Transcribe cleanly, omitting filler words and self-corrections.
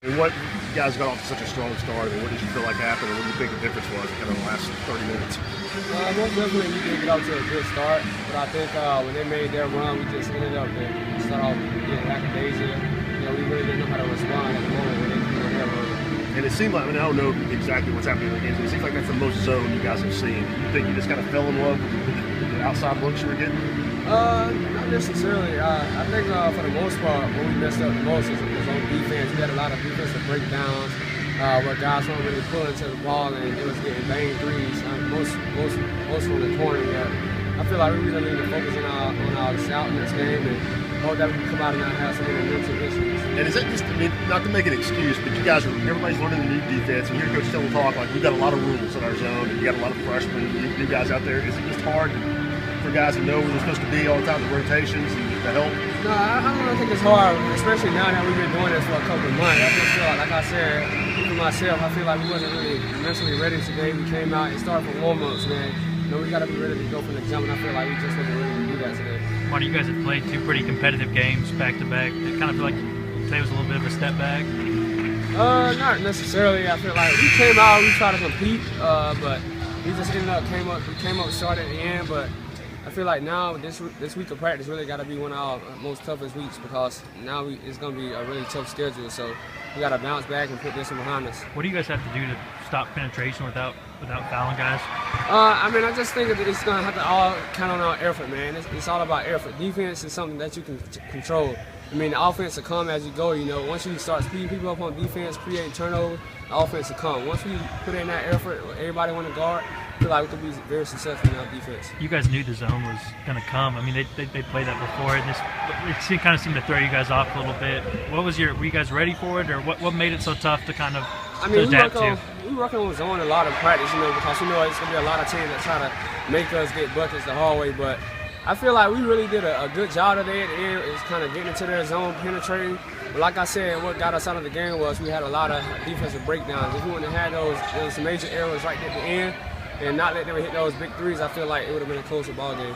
And what you guys got off to such a strong start? I mean, what did you feel like happened, and what do you think the difference was in kind of the last 30 minutes? Most definitely we did get off to a good start, but I think when they made their run, we just ended up to start off getting lackadaisical. We really didn't know how to respond at the moment when they came on their run. And it seemed like, I don't know exactly what's happening in the games, but it seems like that's the most zone you guys have seen. You think you just kind of fell in love with the outside looks you were getting? Not necessarily. I think for the most part, what we messed up the most was on defense. We had a lot of defensive breakdowns where guys weren't really pulling to the ball and it was getting bang threes. Most from the corner. I feel like we really need to focus on our scout in this game and hope that we can come out and not have some of the mental issues. And is that just, not to make an excuse, but everybody's learning the new defense, and you hear Coach Tillman talk like we've got a lot of rules in our zone, and you got a lot of freshmen, new guys out there. Is it just hard for guys to know where they're supposed to be all the time, the rotations and the help? No, I don't think it's hard, especially now that we've been doing this for a couple of months. I just feel like I said, even myself, I feel like we wasn't really mentally ready today. We came out and started from warm-ups, man. We got to be ready to go from the jump, and I feel like we just wasn't ready to do that today. Marty, you guys have played two pretty competitive games back-to-back. I kind of feel like today was a little bit of a step back. Not necessarily. I feel like we came out, we tried to compete, but we just ended up came up short at the end. But I feel like now this week of practice really got to be one of our most toughest weeks because now it's going to be a really tough schedule. So we got to bounce back and put this one behind us. What do you guys have to do to stop penetration without fouling guys? I just think that it's going to have to all count on our effort, man. It's all about effort. Defense is something that you can control. The offense will come as you go. Once you start speeding people up on defense, creating turnovers, the offense will come. Once we put in that effort, everybody want to guard, I feel like we could be very successful in our defense. You guys knew the zone was going to come. They played that before, and it kind of seemed to throw you guys off a little bit. Were you guys ready for it, or what made it so tough to kind of adapt to? We working on zone a lot of practice, because it's going to be a lot of teams that try to make us get buckets the hard way, but I feel like we really did a good job today at the end. It's kind of getting into their zone, penetrating. But like I said, what got us out of the game was we had a lot of defensive breakdowns. If we wouldn't have had those major errors right at the end and not let them hit those big threes, I feel like it would have been a closer ball game.